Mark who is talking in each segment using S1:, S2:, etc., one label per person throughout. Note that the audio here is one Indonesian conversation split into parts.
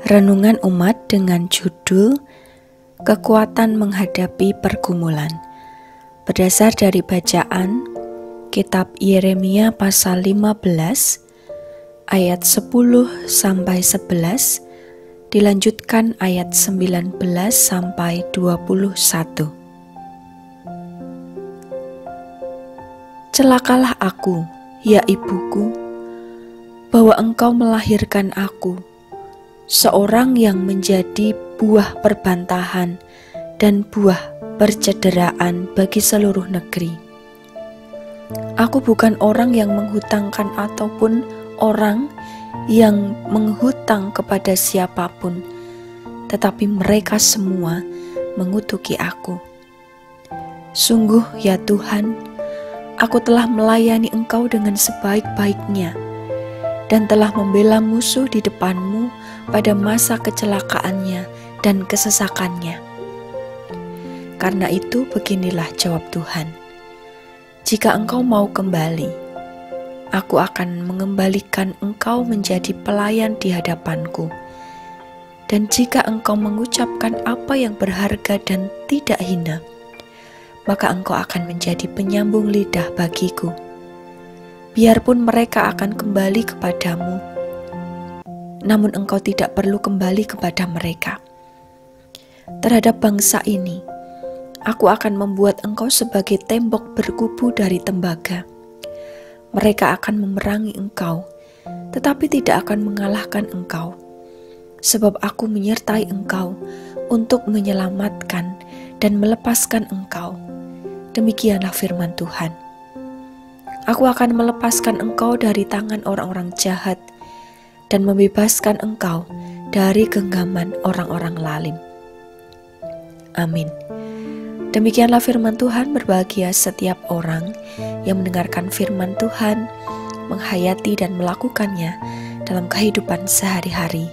S1: Renungan Umat dengan judul Kekuatan Menghadapi Pergumulan, berdasar dari bacaan Kitab Yeremia pasal 15 ayat 10 sampai 11, dilanjutkan ayat 19 sampai 21. Celakalah aku, ya ibuku, bahwa engkau melahirkan aku, seorang yang menjadi buah perbantahan dan buah percederaan bagi seluruh negeri. Aku bukan orang yang menghutangkan ataupun orang yang menghutang kepada siapapun, tetapi mereka semua mengutuki aku. Sungguh ya Tuhan, aku telah melayani Engkau dengan sebaik-baiknya dan telah membela musuh di depan-Mu pada masa kecelakaannya dan kesesakannya. Karena itu beginilah jawab Tuhan, jika Engkau mau kembali, aku akan mengembalikan Engkau menjadi pelayan di hadapanku. Dan jika Engkau mengucapkan apa yang berharga dan tidak hina, maka Engkau akan menjadi penyambung lidah bagiku. Biarpun mereka akan kembali kepadamu, namun Engkau tidak perlu kembali kepada mereka. Terhadap bangsa ini, aku akan membuat Engkau sebagai tembok berkubu dari tembaga. Mereka akan memerangi Engkau, tetapi tidak akan mengalahkan Engkau, sebab aku menyertai Engkau untuk menyelamatkan dan melepaskan Engkau. Demikianlah firman Tuhan. Aku akan melepaskan Engkau dari tangan orang-orang jahat dan membebaskan Engkau dari genggaman orang-orang lalim. Amin. Demikianlah firman Tuhan. Berbahagia setiap orang yang mendengarkan firman Tuhan, menghayati dan melakukannya dalam kehidupan sehari-hari.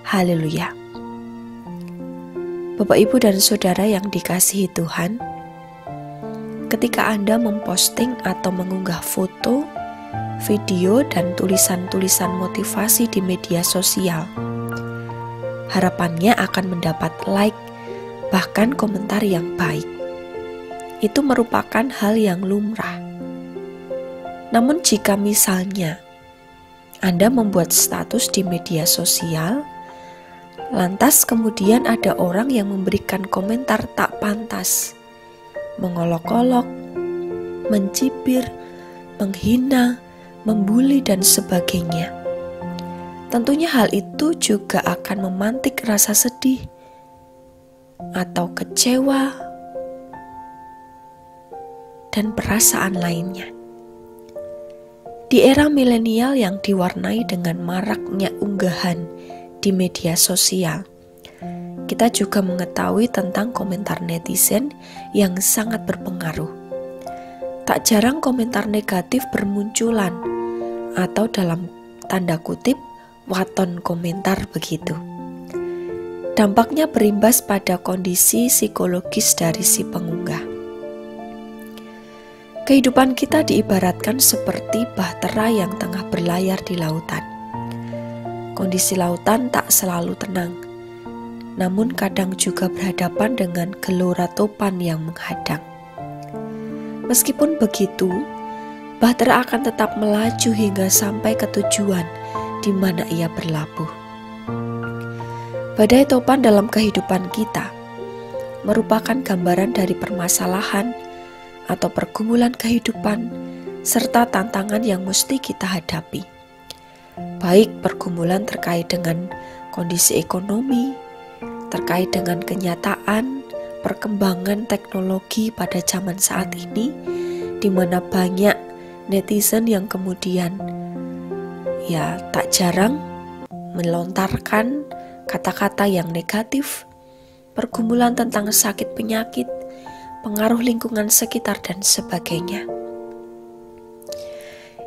S1: Haleluya. Bapak, Ibu, dan Saudara yang dikasihi Tuhan, ketika Anda memposting atau mengunggah foto, video, dan tulisan-tulisan motivasi di media sosial, harapannya akan mendapat like, bahkan komentar yang baik. Itu merupakan hal yang lumrah. Namun jika misalnya Anda membuat status di media sosial, lantas kemudian ada orang yang memberikan komentar tak pantas, mengolok-olok, mencibir, menghina, membuli, dan sebagainya. Tentunya hal itu juga akan memantik rasa sedih atau kecewa dan perasaan lainnya. Di era milenial yang diwarnai dengan maraknya unggahan di media sosial, kita juga mengetahui tentang komentar netizen yang sangat berpengaruh. Tak jarang komentar negatif bermunculan atau dalam tanda kutip waton komentar begitu. Dampaknya berimbas pada kondisi psikologis dari si pengunggah. Kehidupan kita diibaratkan seperti bahtera yang tengah berlayar di lautan. Kondisi lautan tak selalu tenang, namun kadang juga berhadapan dengan gelora topan yang menghadang. Meskipun begitu, bahtera akan tetap melaju hingga sampai ke tujuan di mana ia berlabuh. Badai topan dalam kehidupan kita merupakan gambaran dari permasalahan atau pergumulan kehidupan serta tantangan yang mesti kita hadapi. Baik pergumulan terkait dengan kondisi ekonomi, terkait dengan kenyataan perkembangan teknologi pada zaman saat ini, di mana banyak netizen yang kemudian tak jarang melontarkan kata-kata yang negatif, pergumulan tentang sakit penyakit, pengaruh lingkungan sekitar, dan sebagainya.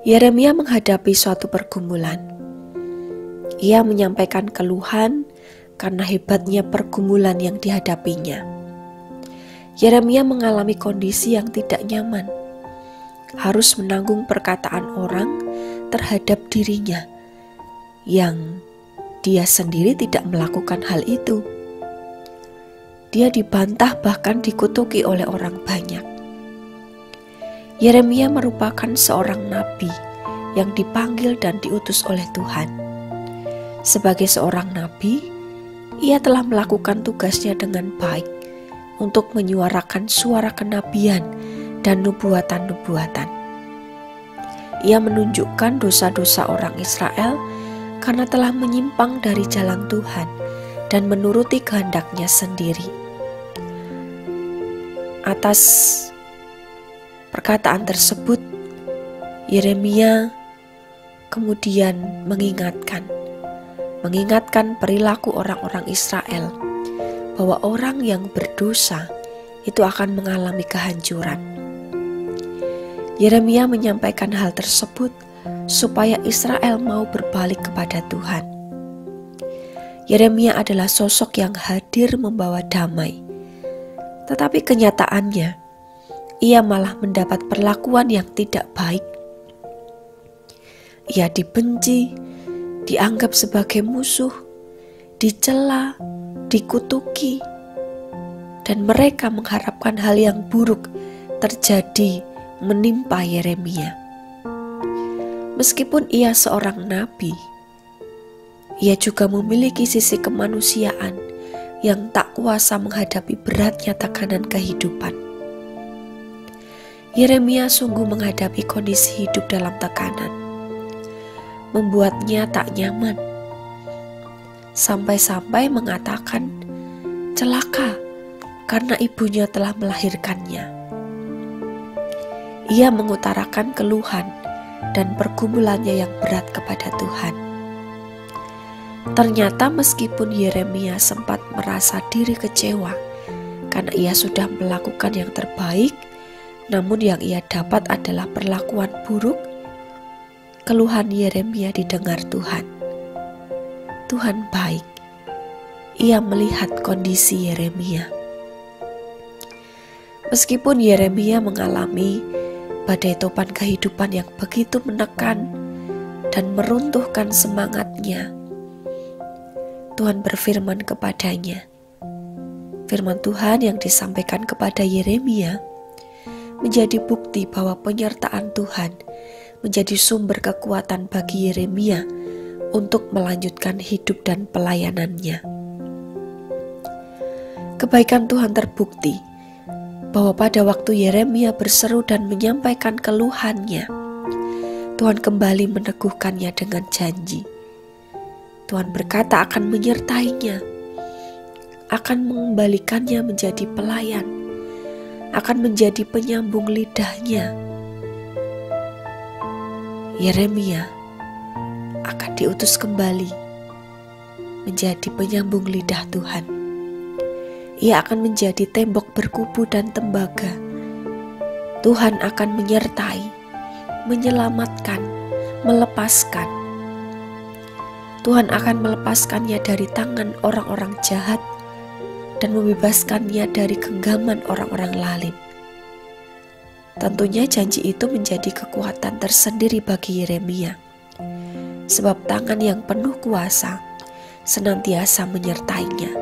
S1: Yeremia menghadapi suatu pergumulan. Ia menyampaikan keluhan karena hebatnya pergumulan yang dihadapinya. Yeremia mengalami kondisi yang tidak nyaman, harus menanggung perkataan orang terhadap dirinya yang dia sendiri tidak melakukan hal itu. Dia dibantah bahkan dikutuki oleh orang banyak. Yeremia merupakan seorang nabi yang dipanggil dan diutus oleh Tuhan. Sebagai seorang nabi, ia telah melakukan tugasnya dengan baik untuk menyuarakan suara kenabian dan nubuatan-nubuatan. Ia menunjukkan dosa-dosa orang Israel karena telah menyimpang dari jalan Tuhan dan menuruti kehendaknya sendiri. Atas perkataan tersebut, Yeremia kemudian mengingatkan perilaku orang-orang Israel bahwa orang yang berdosa itu akan mengalami kehancuran. Yeremia menyampaikan hal tersebut supaya Israel mau berbalik kepada Tuhan. Yeremia adalah sosok yang hadir membawa damai, tetapi kenyataannya ia malah mendapat perlakuan yang tidak baik. Ia dibenci, dianggap sebagai musuh, dicela, dikutuki, dan mereka mengharapkan hal yang buruk terjadi menimpa Yeremia. Meskipun ia seorang nabi, ia juga memiliki sisi kemanusiaan yang tak kuasa menghadapi beratnya tekanan kehidupan. Yeremia sungguh menghadapi kondisi hidup dalam tekanan, membuatnya tak nyaman. Sampai-sampai mengatakan celaka karena ibunya telah melahirkannya. Ia mengutarakan keluhan dan pergumulannya yang berat kepada Tuhan. Ternyata meskipun Yeremia sempat merasa diri kecewa karena ia sudah melakukan yang terbaik, namun yang ia dapat adalah perlakuan buruk, keluhan Yeremia didengar Tuhan. Tuhan baik. Ia melihat kondisi Yeremia. Meskipun Yeremia mengalami badai topan kehidupan yang begitu menekan dan meruntuhkan semangatnya, Tuhan berfirman kepadanya. Firman Tuhan yang disampaikan kepada Yeremia menjadi bukti bahwa penyertaan Tuhan menjadi sumber kekuatan bagi Yeremia untuk melanjutkan hidup dan pelayanannya. Kebaikan Tuhan terbukti bahwa pada waktu Yeremia berseru dan menyampaikan keluhannya, Tuhan kembali meneguhkannya dengan janji. Tuhan berkata akan menyertainya, akan mengembalikannya menjadi pelayan, akan menjadi penyambung lidahnya. Yeremia akan diutus kembali menjadi penyambung lidah Tuhan. Ia akan menjadi tembok berkubu dan tembaga. Tuhan akan menyertai, menyelamatkan, melepaskan. Tuhan akan melepaskannya dari tangan orang-orang jahat dan membebaskannya dari genggaman orang-orang lalim. Tentunya janji itu menjadi kekuatan tersendiri bagi Yeremia, sebab tangan yang penuh kuasa senantiasa menyertainya.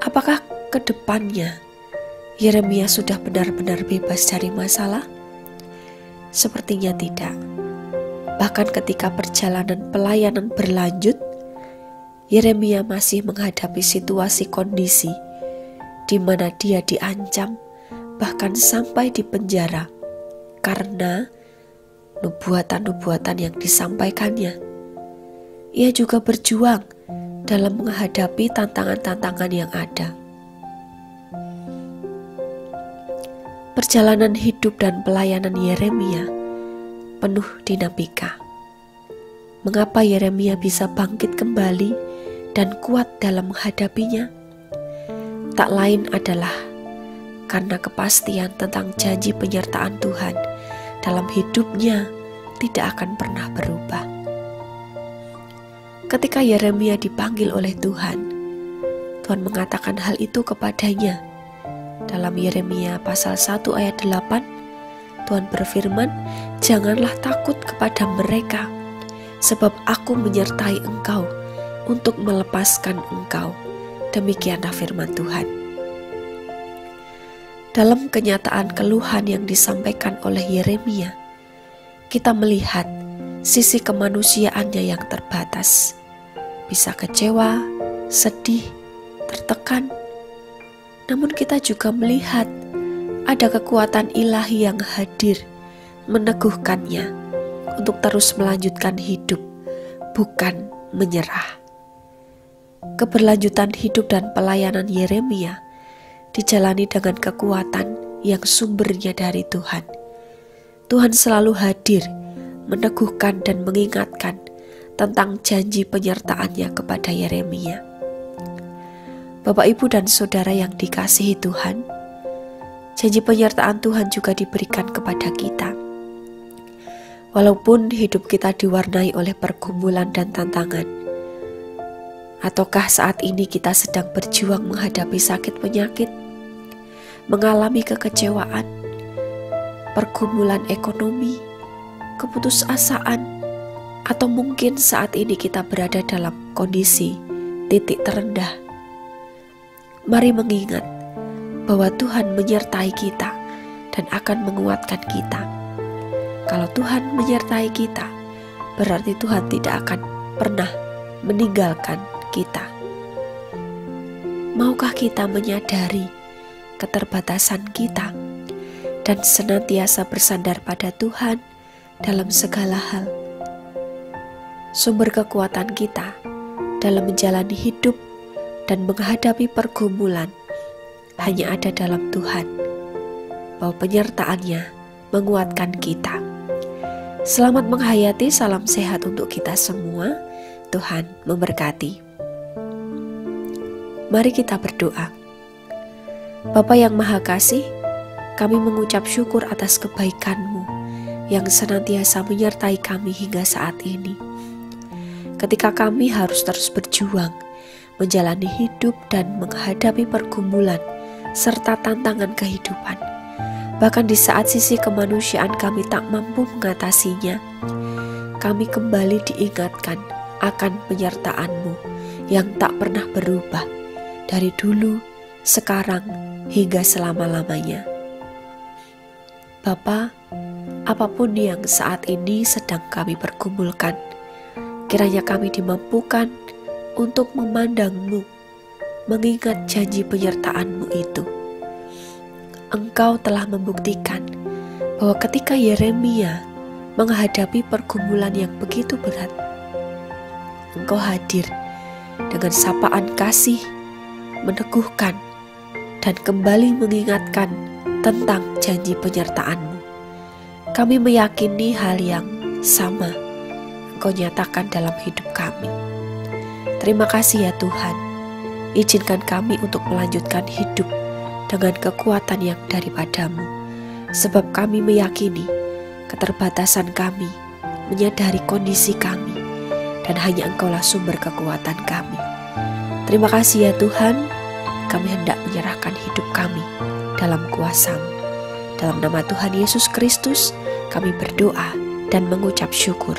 S1: Apakah ke depannya Yeremia sudah benar-benar bebas dari masalah? Sepertinya tidak. Bahkan ketika perjalanan pelayanan berlanjut, Yeremia masih menghadapi situasi kondisi di mana dia diancam, bahkan sampai di penjara karena nubuatan-nubuatan yang disampaikannya. Ia juga berjuang dalam menghadapi tantangan-tantangan yang ada. Perjalanan hidup dan pelayanan Yeremia penuh dinamika. Mengapa Yeremia bisa bangkit kembali dan kuat dalam menghadapinya? Tak lain adalah karena kepastian tentang janji penyertaan Tuhan dalam hidupnya tidak akan pernah berubah. Ketika Yeremia dipanggil oleh Tuhan, Tuhan mengatakan hal itu kepadanya. Dalam Yeremia pasal 1 ayat 8, Tuhan berfirman, "Janganlah takut kepada mereka, sebab aku menyertai engkau untuk melepaskan engkau. Demikianlah firman Tuhan. Dalam kenyataan keluhan yang disampaikan oleh Yeremia, kita melihat sisi kemanusiaannya yang terbatas. Bisa kecewa, sedih, tertekan. Namun kita juga melihat ada kekuatan ilahi yang hadir meneguhkannya untuk terus melanjutkan hidup, bukan menyerah. Keberlanjutan hidup dan pelayanan Yeremia dijalani dengan kekuatan yang sumbernya dari Tuhan. Tuhan selalu hadir, meneguhkan dan mengingatkan tentang janji penyertaannya kepada Yeremia. Bapak, Ibu, dan Saudara yang dikasihi Tuhan, janji penyertaan Tuhan juga diberikan kepada kita. Walaupun hidup kita diwarnai oleh pergumulan dan tantangan, ataukah saat ini kita sedang berjuang menghadapi sakit penyakit, mengalami kekecewaan, pergumulan ekonomi, keputusasaan, atau mungkin saat ini kita berada dalam kondisi titik terendah. Mari mengingat bahwa Tuhan menyertai kita dan akan menguatkan kita. Kalau Tuhan menyertai kita, berarti Tuhan tidak akan pernah meninggalkan kita. Maukah kita menyadari keterbatasan kita dan senantiasa bersandar pada Tuhan dalam segala hal? Sumber kekuatan kita dalam menjalani hidup dan menghadapi pergumulan hanya ada dalam Tuhan, bahwa penyertaannya menguatkan kita. Selamat menghayati, salam sehat untuk kita semua. Tuhan memberkati. Mari kita berdoa. Bapa yang Maha Kasih, kami mengucap syukur atas kebaikan-Mu yang senantiasa menyertai kami hingga saat ini. Ketika kami harus terus berjuang, menjalani hidup dan menghadapi pergumulan serta tantangan kehidupan. Bahkan di saat sisi kemanusiaan kami tak mampu mengatasinya, kami kembali diingatkan akan penyertaan-Mu yang tak pernah berubah dari dulu, sekarang, hingga selama-lamanya. Bapa, apapun yang saat ini sedang kami pergumulkan, kiranya kami dimampukan untuk memandang-Mu, mengingat janji penyertaan-Mu itu. Engkau telah membuktikan bahwa ketika Yeremia menghadapi pergumulan yang begitu berat, Engkau hadir dengan sapaan kasih, meneguhkan, dan kembali mengingatkan tentang janji penyertaan-Mu. Kami meyakini hal yang sama Engkau nyatakan dalam hidup kami. Terima kasih ya Tuhan, izinkan kami untuk melanjutkan hidup dengan kekuatan yang daripada-Mu, sebab kami meyakini keterbatasan kami, menyadari kondisi kami, dan hanya Engkaulah sumber kekuatan kami. Terima kasih ya Tuhan, kami hendak menyerahkan hidup kami dalam kuasa-Mu. Dalam nama Tuhan Yesus Kristus, kami berdoa dan mengucap syukur.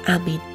S1: Amin.